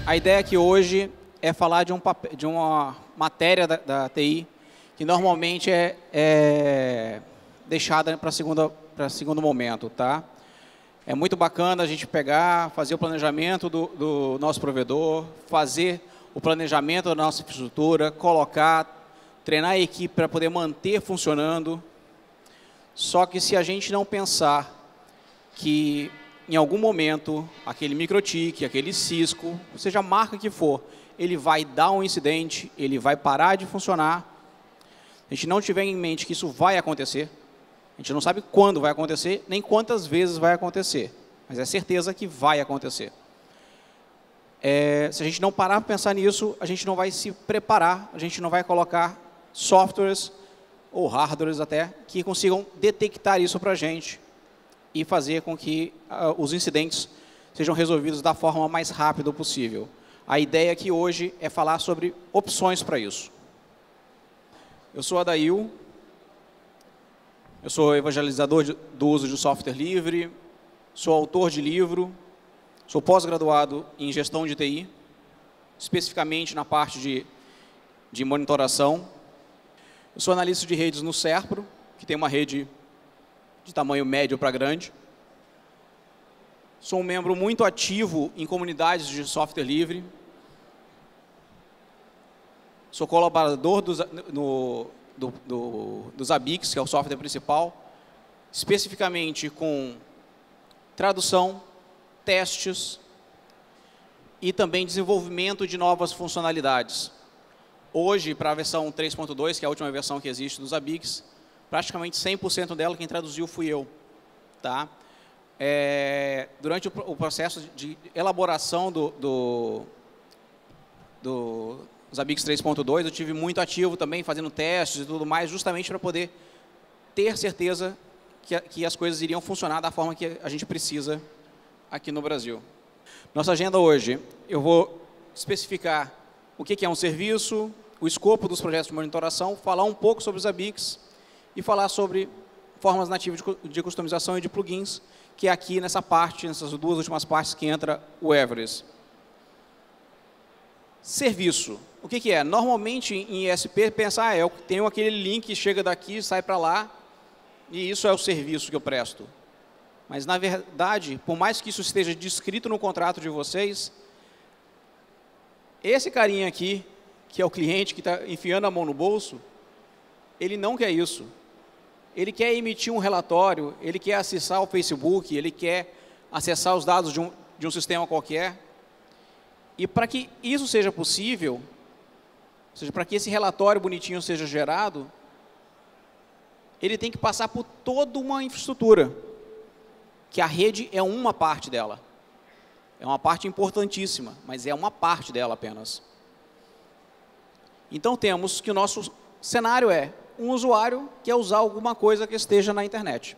A ideia aqui hoje é falar de uma matéria da TI que normalmente é deixada para segundo momento, tá? É muito bacana a gente pegar, fazer o planejamento do nosso provedor, fazer o planejamento da nossa infraestrutura, colocar, treinar a equipe para poder manter funcionando. Só que se a gente não pensar que em algum momento aquele microtik, aquele Cisco, seja a marca que for, ele vai dar um incidente, ele vai parar de funcionar. A gente não tiver em mente que isso vai acontecer, a gente não sabe quando vai acontecer, nem quantas vezes vai acontecer, mas é certeza que vai acontecer. Se a gente não parar para pensar nisso, a gente não vai se preparar, a gente não vai colocar softwares ou hardwares até que consigam detectar isso para a gente e fazer com que os incidentes sejam resolvidos da forma mais rápida possível. A ideia aqui hoje é falar sobre opções para isso. Eu sou Adail, eu sou evangelizador do uso de software livre, sou autor de livro, sou pós-graduado em gestão de TI, especificamente na parte de monitoração. Eu sou analista de redes no Serpro, que tem uma rede de tamanho médio para grande. Sou um membro muito ativo em comunidades de software livre. Sou colaborador do Zabbix, que é o software principal, especificamente com tradução, testes e também desenvolvimento de novas funcionalidades. Hoje, para a versão 3.2, que é a última versão que existe do Zabbix, praticamente 100% dela quem traduziu fui eu. Tá? Durante o processo de elaboração do Zabbix 3.2, eu tive muito ativo também, fazendo testes e tudo mais, justamente para poder ter certeza que as coisas iriam funcionar da forma que a gente precisa aqui no Brasil. Nossa agenda hoje, eu vou especificar o que é um serviço, o escopo dos projetos de monitoração, falar um pouco sobre os Zabbix e falar sobre formas nativas de customização e de plugins, que é aqui nessa parte, nessas duas últimas partes que entra o Everest. Serviço. O que é? Normalmente em ISP, pensa, eu tenho aquele link que chega daqui, sai para lá, e isso é o serviço que eu presto. Mas, na verdade, por mais que isso esteja descrito no contrato de vocês, esse carinha aqui, que é o cliente que está enfiando a mão no bolso, ele não quer isso. Ele quer emitir um relatório, ele quer acessar o Facebook, ele quer acessar os dados de um sistema qualquer. E para que isso seja possível, ou seja, para que esse relatório bonitinho seja gerado, ele tem que passar por toda uma infraestrutura, que a rede é uma parte dela. É uma parte importantíssima, mas é uma parte dela apenas. Então temos que o nosso cenário é um usuário que quer usar alguma coisa que esteja na internet.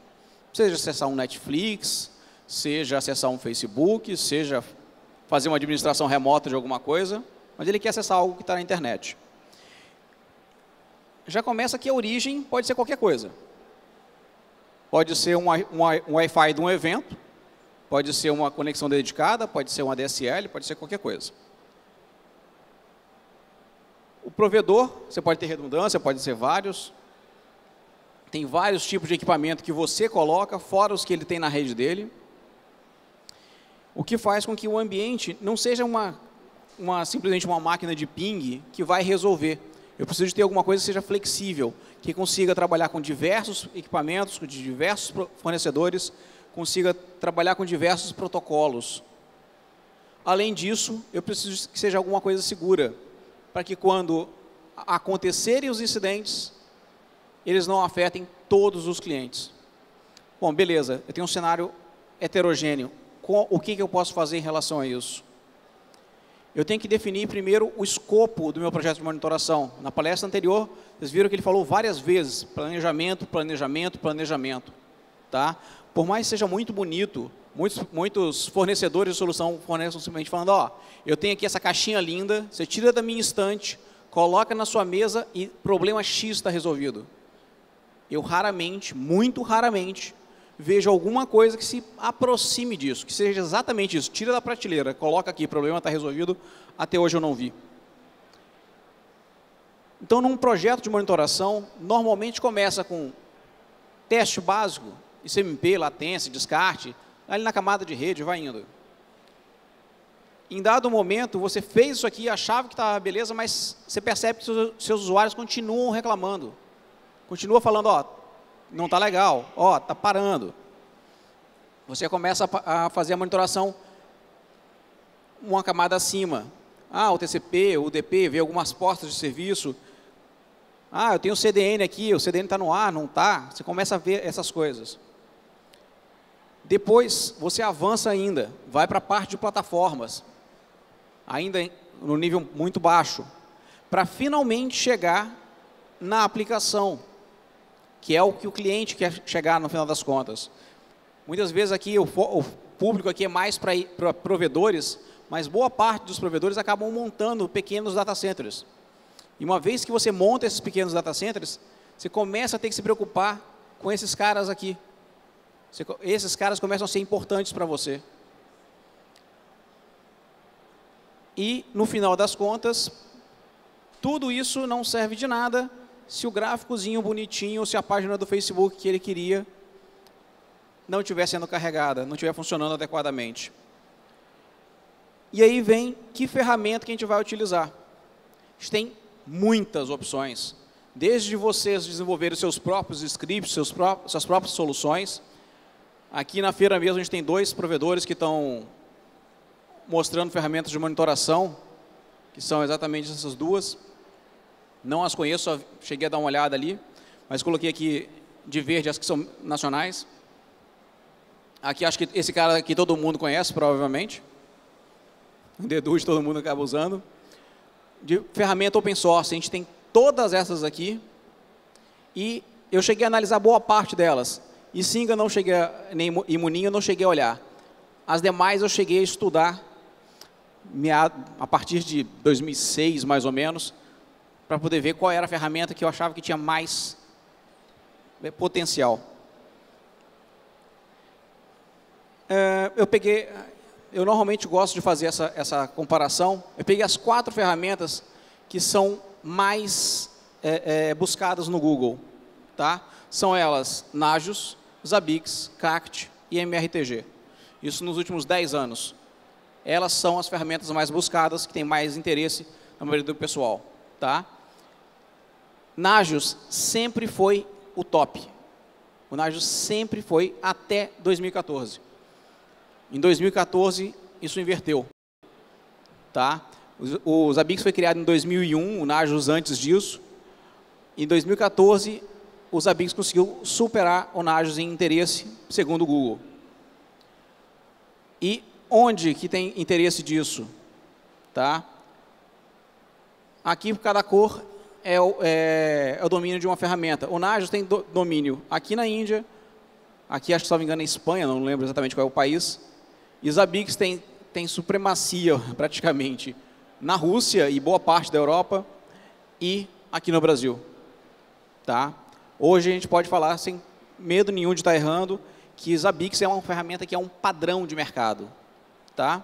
Seja acessar um Netflix, seja acessar um Facebook, seja fazer uma administração remota de alguma coisa, mas ele quer acessar algo que está na internet. Já começa que a origem pode ser qualquer coisa. Pode ser um Wi-Fi de um evento, pode ser uma conexão dedicada, pode ser uma DSL, pode ser qualquer coisa. O provedor, você pode ter redundância, pode ser vários. Tem vários tipos de equipamento que você coloca, fora os que ele tem na rede dele. O que faz com que o ambiente não seja simplesmente uma máquina de ping que vai resolver. Eu preciso de ter alguma coisa que seja flexível, que consiga trabalhar com diversos equipamentos, com diversos fornecedores, consiga trabalhar com diversos protocolos. Além disso, eu preciso que seja alguma coisa segura, para que quando acontecerem os incidentes, eles não afetem todos os clientes. Bom, beleza, eu tenho um cenário heterogêneo. O que eu posso fazer em relação a isso? Eu tenho que definir primeiro o escopo do meu projeto de monitoração. Na palestra anterior, vocês viram que ele falou várias vezes, planejamento, planejamento, planejamento. Tá? Por mais que seja muito bonito, muitos fornecedores de solução fornecem simplesmente falando, eu tenho aqui essa caixinha linda, você tira da minha estante, coloca na sua mesa e problema X está resolvido. Eu raramente, muito raramente, veja alguma coisa que se aproxime disso, que seja exatamente isso. Tira da prateleira, coloca aqui, problema está resolvido, até hoje eu não vi. Então, num projeto de monitoração, normalmente começa com teste básico, ICMP, latência, descarte, ali na camada de rede, vai indo. Em dado momento, você fez isso aqui, achava que estava beleza, mas você percebe que seus usuários continuam reclamando. Continua falando, ó, não está legal, ó, está parando. Você começa a fazer a monitoração uma camada acima. Ah, o TCP, o UDP, vê algumas portas de serviço. Ah, eu tenho o CDN aqui, o CDN está no ar, não está. Você começa a ver essas coisas. Depois, você avança ainda, vai para a parte de plataformas, ainda no nível muito baixo, para finalmente chegar na aplicação, que é o que o cliente quer chegar no final das contas. Muitas vezes aqui o público aqui é mais para provedores, mas boa parte dos provedores acabam montando pequenos data centers. E uma vez que você monta esses pequenos data centers, você começa a ter que se preocupar com esses caras aqui. Esses caras começam a ser importantes para você. E, no final das contas, tudo isso não serve de nada se o gráficozinho bonitinho, se a página do Facebook que ele queria não estiver sendo carregada, não estiver funcionando adequadamente. E aí vem que ferramenta que a gente vai utilizar. A gente tem muitas opções, desde vocês desenvolverem seus próprios scripts, suas próprias soluções. Aqui na feira mesmo a gente tem 2 provedores que estão mostrando ferramentas de monitoração, que são exatamente essas 2. Não as conheço, só cheguei a dar uma olhada ali, mas coloquei aqui de verde as que são nacionais. Aqui acho que esse cara aqui todo mundo conhece, provavelmente. O Deduz todo mundo acaba usando. De ferramenta open source, a gente tem todas essas aqui. E eu cheguei a analisar boa parte delas. E Singa não cheguei, nem Imuninho eu não cheguei a olhar. As demais eu cheguei a estudar a partir de 2006, mais ou menos, para poder ver qual era a ferramenta que eu achava que tinha mais potencial. Eu normalmente gosto de fazer essa comparação. Eu peguei as 4 ferramentas que são mais buscadas no Google. Tá? São elas Nagios, Zabbix, Cacti e MRTG. Isso nos últimos 10 anos. Elas são as ferramentas mais buscadas, que têm mais interesse na maioria do pessoal. Tá? Nagios sempre foi o top. O Nagios sempre foi até 2014. Em 2014, isso inverteu. Tá? O Zabbix foi criado em 2001, o Nagios antes disso. Em 2014, o Zabbix conseguiu superar o Nagios em interesse, segundo o Google. E onde que tem interesse disso? Tá? Aqui, cada cor é o domínio de uma ferramenta. O Nagios tem domínio aqui na Índia, aqui acho que, se não me engano, na Espanha, não lembro exatamente qual é o país. E Zabbix tem supremacia, praticamente, na Rússia e boa parte da Europa e aqui no Brasil. Tá? Hoje a gente pode falar, sem medo nenhum de estar errando, que Zabbix é uma ferramenta que é um padrão de mercado. Tá?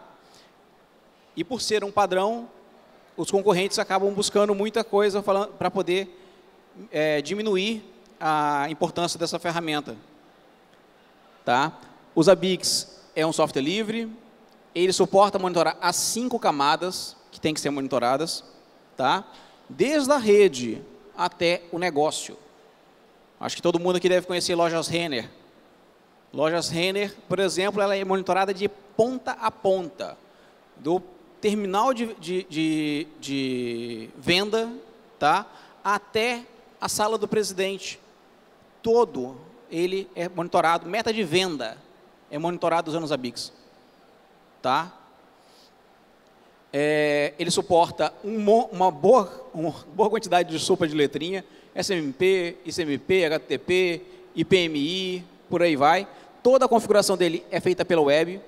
E por ser um padrão, os concorrentes acabam buscando muita coisa para poder diminuir a importância dessa ferramenta. Tá? O Zabbix é um software livre, ele suporta monitorar as 5 camadas que tem que ser monitoradas, tá? Desde a rede até o negócio. Acho que todo mundo aqui deve conhecer Lojas Renner. Lojas Renner, por exemplo, ela é monitorada de ponta a ponta, do terminal de venda, tá? Até a sala do presidente. Todo ele é monitorado, meta de venda é monitorado usando o Zabbix. Tá? Ele suporta uma boa quantidade de sopa de letrinha, SMMP, ICMP, HTTP, IPMI, por aí vai. Toda a configuração dele é feita pela web.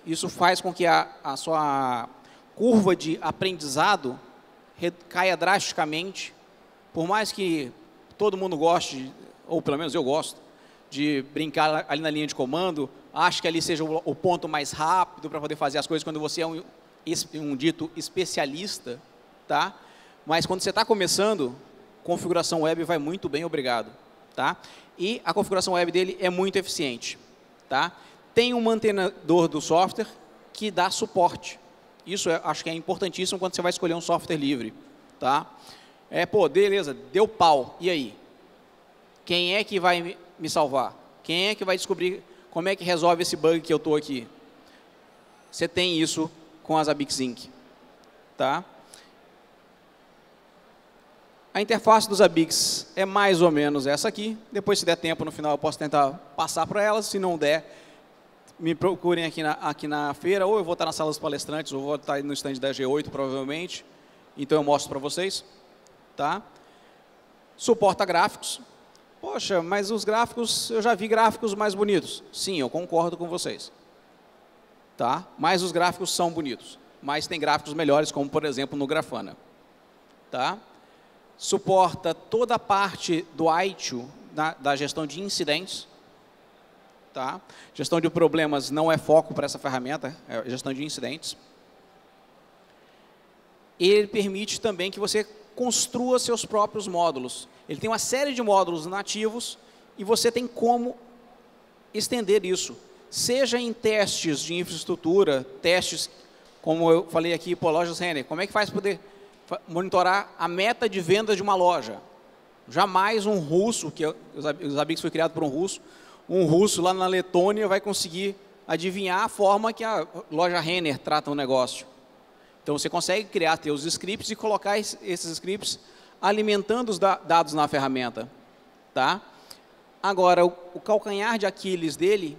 Isso faz com que a sua curva de aprendizado caia drasticamente. Por mais que todo mundo goste, ou pelo menos eu gosto, de brincar ali na linha de comando, acha que ali seja o ponto mais rápido para poder fazer as coisas quando você é um dito especialista, tá? Mas quando você está começando, configuração web vai muito bem, obrigado, tá? E a configuração web dele é muito eficiente, tá? Tem um mantenedor do software que dá suporte. Isso acho que é importantíssimo quando você vai escolher um software livre, tá? Pô, beleza, deu pau, e aí? Quem é que vai me salvar? Quem é que vai descobrir como é que resolve esse bug que eu estou aqui? Você tem isso com as Zabbix Inc. Tá? A interface dos Zabbix é mais ou menos essa aqui. Depois, se der tempo, no final eu posso tentar passar para elas. Se não der, me procurem aqui na feira, ou eu vou estar na sala dos palestrantes, ou vou estar no stand da G8, provavelmente. Então, eu mostro para vocês. Tá? Suporta gráficos. Poxa, mas os gráficos, eu já vi gráficos mais bonitos. Sim, eu concordo com vocês. Tá? Mas os gráficos são bonitos. Mas tem gráficos melhores, como, por exemplo, no Grafana. Tá? Suporta toda a parte do ITIL, da gestão de incidentes. Tá? Gestão de problemas não é foco para essa ferramenta, é gestão de incidentes. Ele permite também que você construa seus próprios módulos. Ele tem uma série de módulos nativos e você tem como estender isso. Seja em testes de infraestrutura, testes, como eu falei aqui, por lojas Renner. Como é que faz para poder monitorar a meta de venda de uma loja? Jamais um russo, que os Zabbix foi criado por um russo lá na Letônia vai conseguir adivinhar a forma que a loja Renner trata o negócio. Então, você consegue criar seus scripts e colocar esses scripts alimentando os dados na ferramenta. Tá? Agora, o calcanhar de Aquiles dele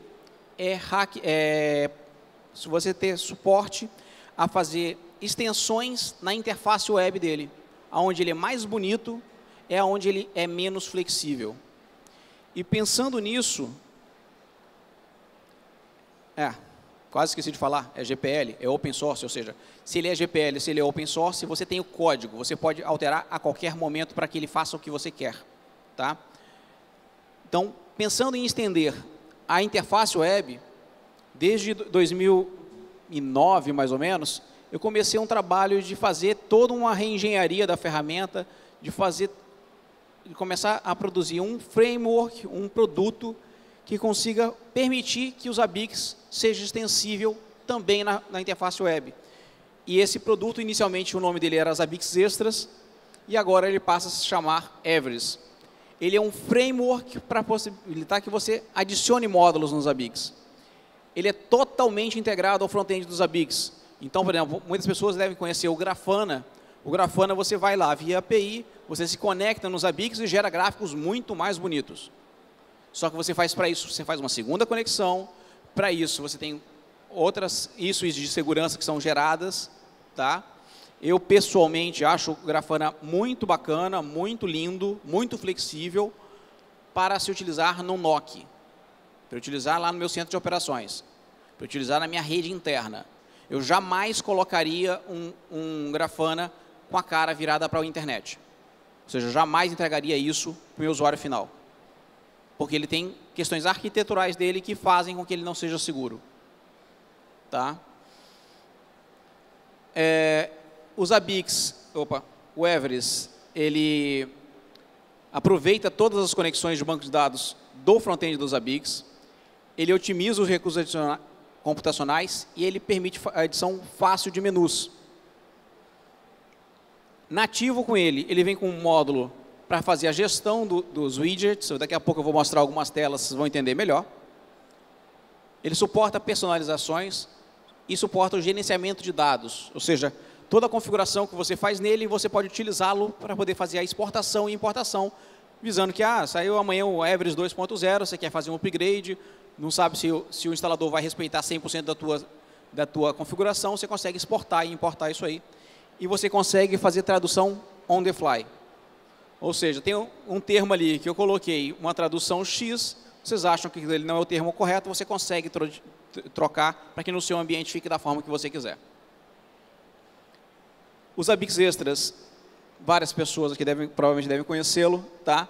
se você ter suporte a fazer extensões na interface web dele. Onde ele é mais bonito, é onde ele é menos flexível. E pensando nisso, quase esqueci de falar, é GPL, é open source, ou seja, se ele é GPL, se ele é open source, você tem o código, você pode alterar a qualquer momento para que ele faça o que você quer. Tá? Então, pensando em estender a interface web, desde 2009, mais ou menos, eu comecei um trabalho de fazer toda uma reengenharia da ferramenta, de começar a produzir um framework, um produto que consiga permitir que os Zabbix seja extensível também na interface web. E esse produto, inicialmente, o nome dele era Zabbix Extras, e agora ele passa a se chamar Everest. Ele é um framework para possibilitar que você adicione módulos nos Zabbix. Ele é totalmente integrado ao front-end dos Zabbix. Então, por exemplo, muitas pessoas devem conhecer o Grafana. O Grafana, você vai lá via API, você se conecta nos Zabbix e gera gráficos muito mais bonitos. Só que você faz para isso, você faz uma segunda conexão. Para isso, você tem outras issues de segurança que são geradas. Tá? Eu, pessoalmente, acho o Grafana muito bacana, muito lindo, muito flexível para se utilizar no NOC, para utilizar lá no meu centro de operações, para utilizar na minha rede interna. Eu jamais colocaria um Grafana com a cara virada para a internet. Ou seja, eu jamais entregaria isso para o meu usuário final. Porque ele tem questões arquiteturais dele que fazem com que ele não seja seguro. Tá? O Zabbix, o Everest, ele aproveita todas as conexões de banco de dados do front-end do Zabbix, ele otimiza os recursos computacionais e ele permite a edição fácil de menus. Nativo com ele vem com um módulo para fazer a gestão dos widgets. Daqui a pouco eu vou mostrar algumas telas, vocês vão entender melhor. Ele suporta personalizações e suporta o gerenciamento de dados, ou seja, toda a configuração que você faz nele, você pode utilizá-lo para poder fazer a exportação e importação, visando que saiu amanhã o Everest 2.0, você quer fazer um upgrade, não sabe se o instalador vai respeitar 100% da tua configuração, você consegue exportar e importar isso aí. E você consegue fazer tradução on the fly. Ou seja, tem um termo ali que eu coloquei, uma tradução X, vocês acham que ele não é o termo correto, você consegue trocar para que no seu ambiente fique da forma que você quiser. Os Zabbix Extras, várias pessoas aqui provavelmente devem conhecê-lo, tá?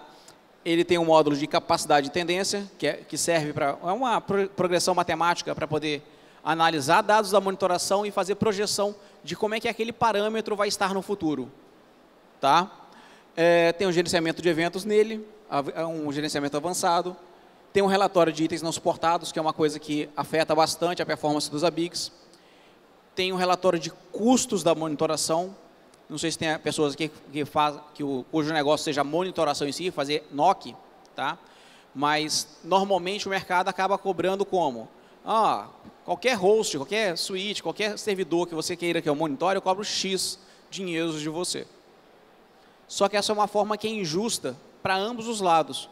ele tem um módulo de capacidade de tendência, que serve para... É uma progressão matemática para poder analisar dados da monitoração e fazer projeção de como é que aquele parâmetro vai estar no futuro. Tá? Tem um gerenciamento de eventos nele, um gerenciamento avançado. Tem um relatório de itens não suportados, que é uma coisa que afeta bastante a performance dos ABICs. Tem um relatório de custos da monitoração. Não sei se tem pessoas aqui cujo negócio seja monitoração em si, fazer NOC, tá? Mas normalmente o mercado acaba cobrando como? Qualquer host, qualquer suíte, qualquer servidor que você queira que eu monitore, eu cobro X dinheiros de você. Só que essa é uma forma que é injusta para ambos os lados.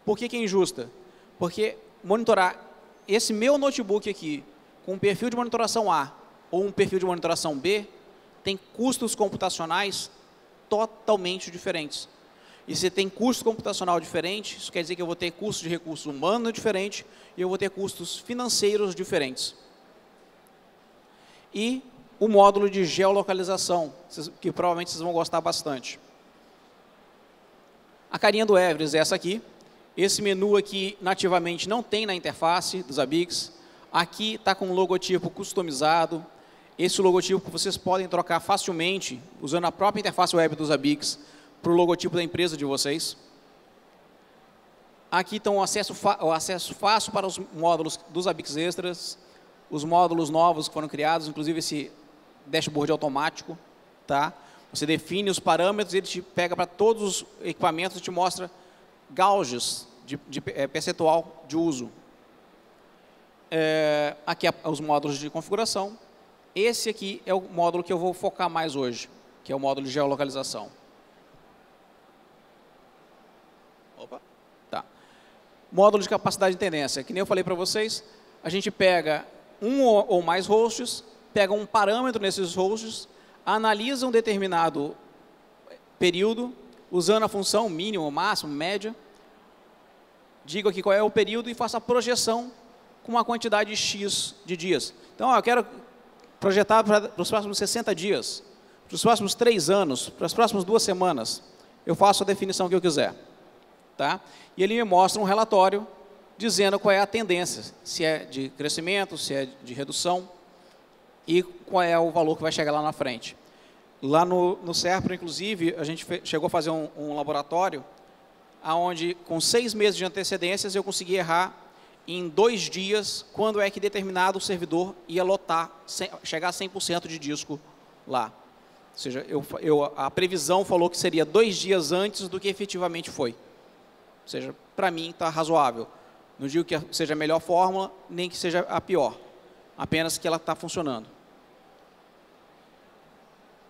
Por que é injusta? Porque monitorar esse meu notebook aqui com um perfil de monitoração A ou um perfil de monitoração B tem custos computacionais totalmente diferentes. E se tem custo computacional diferente, isso quer dizer que eu vou ter custo de recursos humanos diferente e eu vou ter custos financeiros diferentes. E o módulo de geolocalização, que provavelmente vocês vão gostar bastante. A carinha do Everest é essa aqui. Esse menu aqui, nativamente, não tem na interface dos ABICs. Aqui está com um logotipo customizado. Esse logotipo vocês podem trocar facilmente, usando a própria interface web dos ABICs, para o logotipo da empresa de vocês. Aqui está o acesso fácil para os módulos dos ABICs extras, os módulos novos que foram criados, inclusive esse dashboard automático. Tá? Você define os parâmetros, ele te pega para todos os equipamentos e te mostra gauges de percentual de uso. Aqui os módulos de configuração. Esse aqui é o módulo que eu vou focar mais hoje, que é o módulo de geolocalização. Opa, tá. Módulo de capacidade de tendência. Que nem eu falei para vocês, a gente pega um ou mais hosts, pega um parâmetro nesses hosts, analisa um determinado período, usando a função mínimo, máximo, média, digo aqui qual é o período e faço a projeção com uma quantidade X de dias. Então, eu quero projetar para os próximos 60 dias, para os próximos 3 anos, para as próximas 2 semanas. Eu faço a definição que eu quiser. Tá? E ele me mostra um relatório dizendo qual é a tendência, se é de crescimento, se é de redução e qual é o valor que vai chegar lá na frente. Lá no Serpro, inclusive, a gente chegou a fazer um laboratório onde, com 6 meses de antecedências, eu consegui errar em 2 dias quando é que determinado servidor ia lotar, chegar a 100% de disco lá. Ou seja, a previsão falou que seria 2 dias antes do que efetivamente foi. Ou seja, para mim está razoável. Não digo que seja a melhor fórmula, nem que seja a pior. Apenas que ela está funcionando.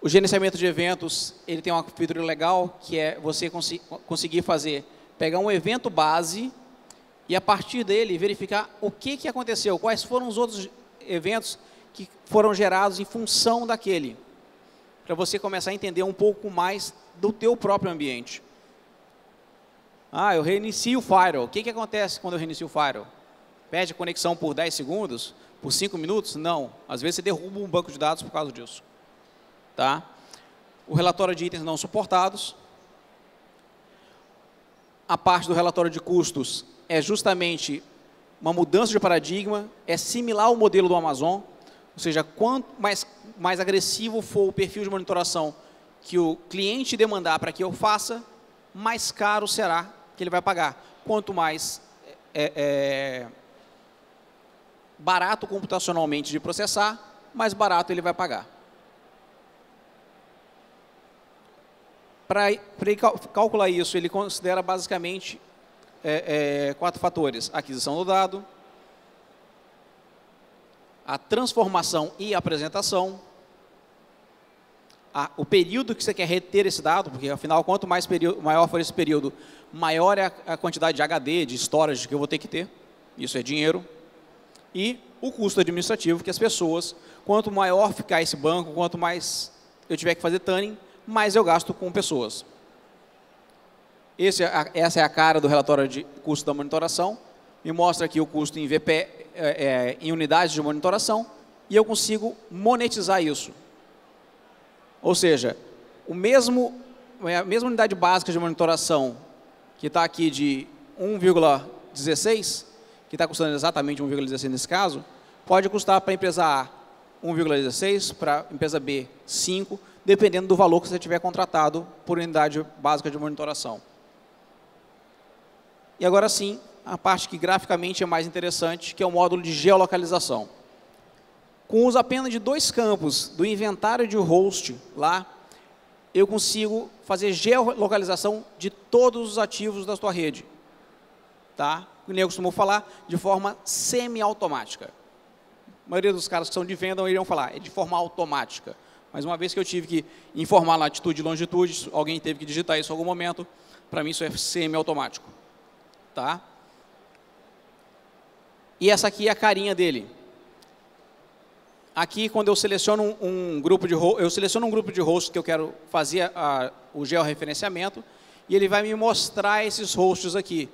O gerenciamento de eventos, ele tem uma feature legal, que é você conseguir pegar um evento base e, a partir dele, verificar o que aconteceu, quais foram os outros eventos que foram gerados em função daquele, para você começar a entender um pouco mais do teu próprio ambiente. Eu reinicio o firewall. O que acontece quando eu reinicio o firewall? Perde a conexão por 10 segundos? Por 5 minutos? Não. Às vezes você derruba um banco de dados por causa disso. Tá? O relatório de itens não suportados. A parte do relatório de custos é justamente uma mudança de paradigma, é similar ao modelo do Amazon, ou seja, quanto mais agressivo for o perfil de monitoração que o cliente demandar para que eu faça, mais caro será que ele vai pagar. Quanto mais barato computacionalmente de processar, mais barato ele vai pagar. Para calcular isso, ele considera basicamente 4 fatores: a aquisição do dado, a transformação e apresentação, o período que você quer reter esse dado, porque afinal, quanto maior for esse período, maior é a quantidade de HD, de storage que eu vou ter que ter, isso é dinheiro, e o custo administrativo, que as pessoas, quanto maior ficar esse banco, quanto mais eu tiver que fazer tuning, mais eu gasto com pessoas. Essa é a cara do relatório de custo da monitoração. Me mostra aqui o custo em VP, em unidades de monitoração, e eu consigo monetizar isso. Ou seja, a mesma unidade básica de monitoração que está aqui de 1,16, que está custando exatamente 1,16 nesse caso, pode custar para a empresa A 1,16, para a empresa B 5, dependendo do valor que você tiver contratado por unidade básica de monitoração. E agora sim, a parte que graficamente é mais interessante, que é o módulo de geolocalização. Com o uso apenas de 2 campos do inventário de host lá, eu consigo fazer geolocalização de todos os ativos da sua rede. Tá? O Nego costumou falar de forma semi-automática. A maioria dos caras que são de venda iriam falar, é de forma automática. Mas uma vez que eu tive que informar latitude e longitude, alguém teve que digitar isso em algum momento, para mim isso é semi-automático. Tá? E essa aqui é a carinha dele. Aqui, quando eu seleciono um grupo de hosts que eu quero fazer o georreferenciamento, e ele vai me mostrar esses hosts aqui.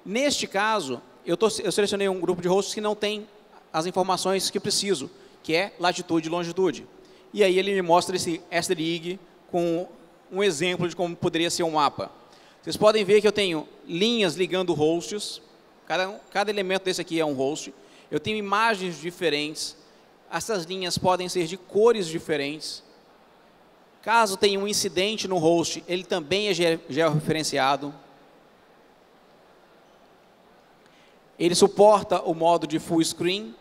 Neste caso, eu selecionei um grupo de hosts que não tem as informações que preciso, que é latitude e longitude. E aí ele me mostra esse SDLIG com um exemplo de como poderia ser um mapa. Vocês podem ver que eu tenho linhas ligando hosts, cada elemento desse aqui é um host. Eu tenho imagens diferentes, essas linhas podem ser de cores diferentes. Caso tenha um incidente no host, ele também é georreferenciado. Ele suporta o modo de full screen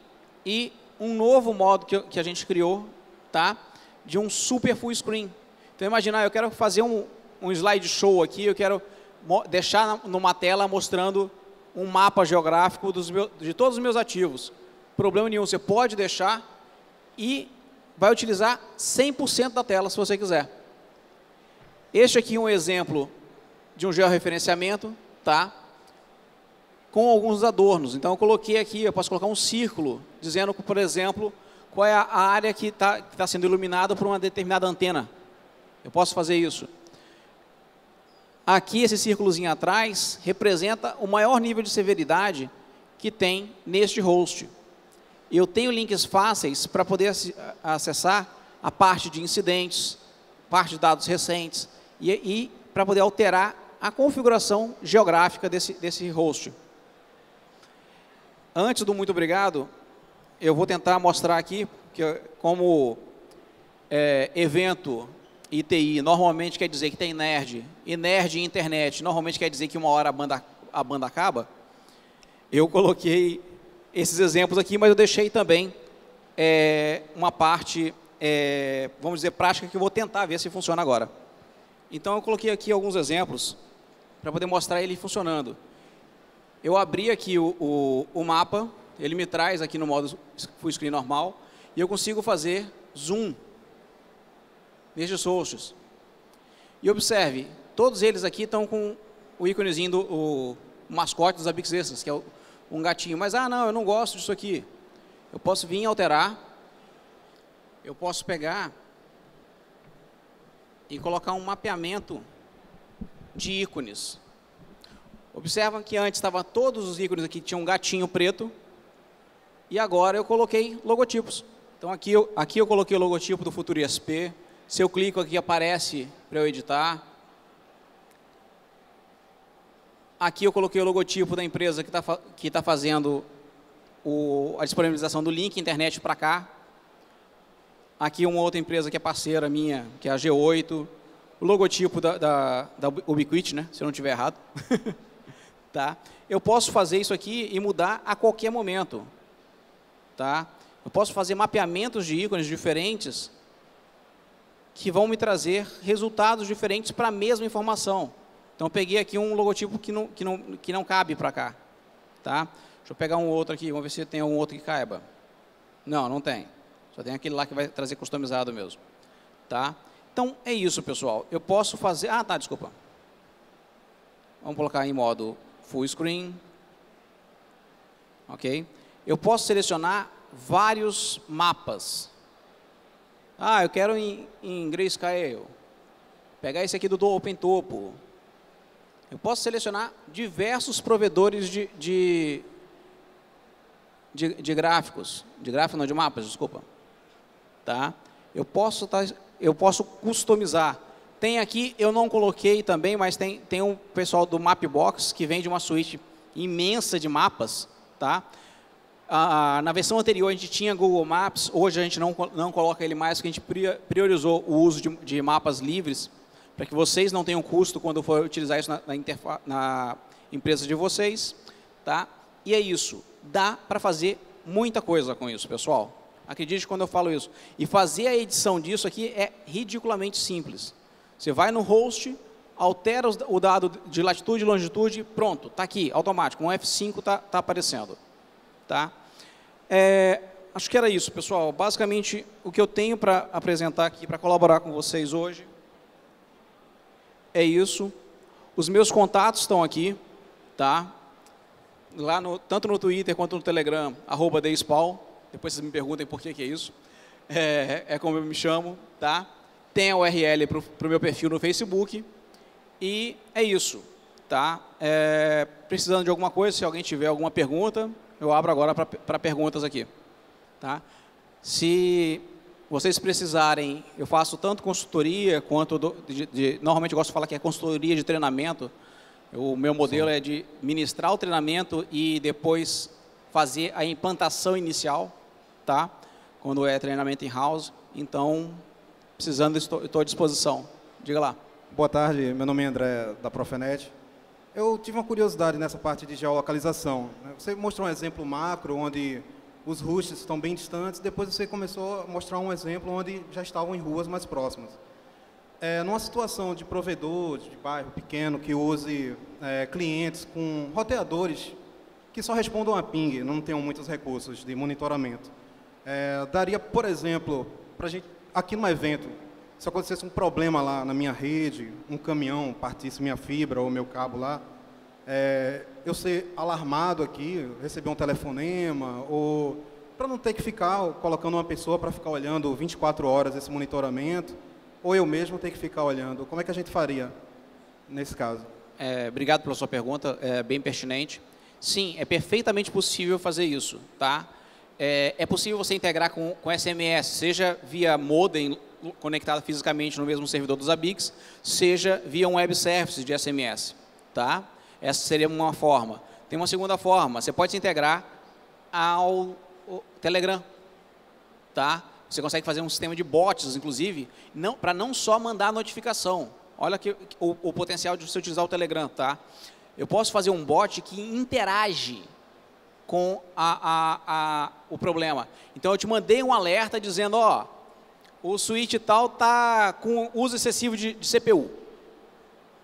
e um novo modo que a gente criou, tá? De um super full screen. Então, imaginar, eu quero fazer um slideshow aqui, eu quero deixar numa tela mostrando um mapa geográfico de todos os meus ativos. Problema nenhum, você pode deixar e vai utilizar 100% da tela, se você quiser. Este aqui é um exemplo de um georreferenciamento, tá? Com alguns adornos. Então, eu coloquei aqui, eu posso colocar um círculo, dizendo, por exemplo, qual é a área que está sendo iluminada por uma determinada antena. Eu posso fazer isso. Aqui, esse círculozinho atrás, representa o maior nível de severidade que tem neste host. Eu tenho links fáceis para poder acessar a parte de incidentes, parte de dados recentes, e para poder alterar a configuração geográfica desse host. Antes do muito obrigado, eu vou tentar mostrar aqui, que como evento ITI normalmente quer dizer que tem nerd, e nerd e internet normalmente quer dizer que uma hora a banda acaba, eu coloquei esses exemplos aqui, mas eu deixei também uma parte, vamos dizer, prática, que eu vou tentar ver se funciona agora. Então, eu coloquei aqui alguns exemplos para poder mostrar ele funcionando. Eu abri aqui o mapa, ele me traz aqui no modo full screen normal, e eu consigo fazer zoom nestes hosts. E observe, todos eles aqui estão com o íconezinho o mascote dos Abix Extras, que é um gatinho. Mas, não, eu não gosto disso aqui. Eu posso vir e alterar. Eu posso pegar e colocar um mapeamento de ícones. Observa que antes estavam todos os ícones aqui, tinha um gatinho preto, e agora eu coloquei logotipos. Então, aqui eu coloquei o logotipo do Futuro ISP. Se eu clico aqui, aparece para eu editar. Aqui eu coloquei o logotipo da empresa que tá fazendo a disponibilização do link internet para cá. Aqui uma outra empresa que é parceira minha, que é a G8. O logotipo da Ubiquiti, né? Se eu não estiver errado. Tá? Eu posso fazer isso aqui e mudar a qualquer momento. Tá? Eu posso fazer mapeamentos de ícones diferentes que vão me trazer resultados diferentes para a mesma informação. Então, eu peguei aqui um logotipo que não cabe para cá. Tá? Deixa eu pegar um outro aqui, vamos ver se tem um outro que caiba. Não, não tem. Só tem aquele lá que vai trazer customizado mesmo. Tá? Então, é isso, pessoal. Eu posso fazer... desculpa. Vamos colocar em modo full screen. Ok? Eu posso selecionar vários mapas. Eu quero em Grayscale. Pegar esse aqui do OpenTopo. Eu posso selecionar diversos provedores de gráficos. De gráficos, não, de mapas, desculpa. Tá? Eu posso customizar. Tem aqui, eu não coloquei também, mas tem um pessoal do Mapbox que vende uma suíte imensa de mapas, tá? Na versão anterior a gente tinha Google Maps, hoje a gente não coloca ele mais, porque a gente priorizou o uso de mapas livres, para que vocês não tenham custo quando for utilizar isso na empresa de vocês, tá? E é isso, dá para fazer muita coisa com isso, pessoal. Acredite quando eu falo isso. E fazer a edição disso aqui é ridiculamente simples. Você vai no host, altera o dado de latitude e longitude, pronto, está aqui, automático. Um F5 está aparecendo. Tá? Acho que era isso, pessoal. Basicamente, o que eu tenho para apresentar aqui, para colaborar com vocês hoje, é isso. Os meus contatos estão aqui, tá? Lá tanto no Twitter quanto no Telegram, @deispaul. Depois vocês me perguntem por que é isso. É como eu me chamo, tá? Tem a URL para o meu perfil no Facebook. E é isso, tá? Precisando de alguma coisa, se alguém tiver alguma pergunta, eu abro agora para perguntas aqui, tá? Se vocês precisarem, eu faço tanto consultoria quanto normalmente eu gosto de falar que é consultoria de treinamento. O meu modelo é de ministrar o treinamento e depois fazer a implantação inicial, tá? Quando é treinamento in-house. Então, precisando, estou à disposição. Diga lá. Boa tarde, meu nome é André, da Profenet. Eu tive uma curiosidade nessa parte de geolocalização. Você mostrou um exemplo macro, onde os hosts estão bem distantes, depois você começou a mostrar um exemplo onde já estavam em ruas mais próximas. Numa situação de provedor, de bairro pequeno, que use clientes com roteadores que só respondam a ping, não tenham muitos recursos de monitoramento. Daria, por exemplo, para a gente, aqui no evento, se acontecesse um problema lá na minha rede, um caminhão partisse minha fibra ou meu cabo lá, eu ser alarmado aqui, receber um telefonema, ou para não ter que ficar colocando uma pessoa para ficar olhando 24 horas esse monitoramento, ou eu mesmo ter que ficar olhando. Como é que a gente faria nesse caso? Obrigado pela sua pergunta, é bem pertinente. Sim, é perfeitamente possível fazer isso, tá? É possível você integrar com SMS, seja via modem conectado fisicamente no mesmo servidor dos ABICs, seja via um web service de SMS, tá? Essa seria uma forma. Tem uma segunda forma, você pode se integrar ao Telegram, tá? Você consegue fazer um sistema de bots, inclusive, para não só mandar notificação. Olha que o potencial de você utilizar o Telegram, tá? Eu posso fazer um bot que interage com o problema. Então, eu te mandei um alerta dizendo, ó, o switch tal está com uso excessivo de CPU,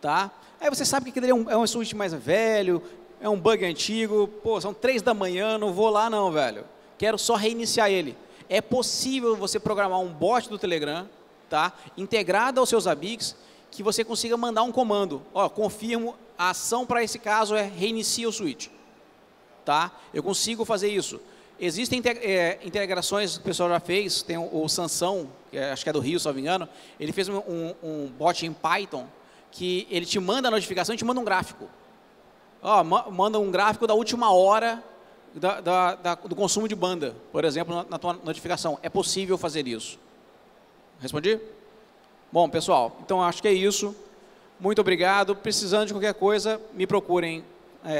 tá? Aí você sabe que aquele é um switch mais velho, é um bug antigo, pô, são 3 da manhã, não vou lá não, velho. Quero só reiniciar ele. É possível você programar um bot do Telegram, tá? Integrado aos seus ABICs, que você consiga mandar um comando. Ó, confirmo, a ação para esse caso é reinicia o switch. Tá? Eu consigo fazer isso. Existem integrações que o pessoal já fez, tem o Sansão, que acho que é do Rio, se não me engano, ele fez um bot em Python, que ele te manda a notificação e te manda um gráfico. Ó, manda um gráfico da última hora do consumo de banda, por exemplo, na tua notificação. É possível fazer isso. Respondi? Bom, pessoal, então acho que é isso. Muito obrigado. Precisando de qualquer coisa, me procurem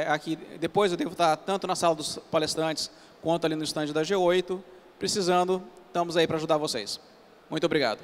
aqui. Depois eu devo estar tanto na sala dos palestrantes, quanto ali no stand da G8. Precisando, estamos aí para ajudar vocês. Muito obrigado.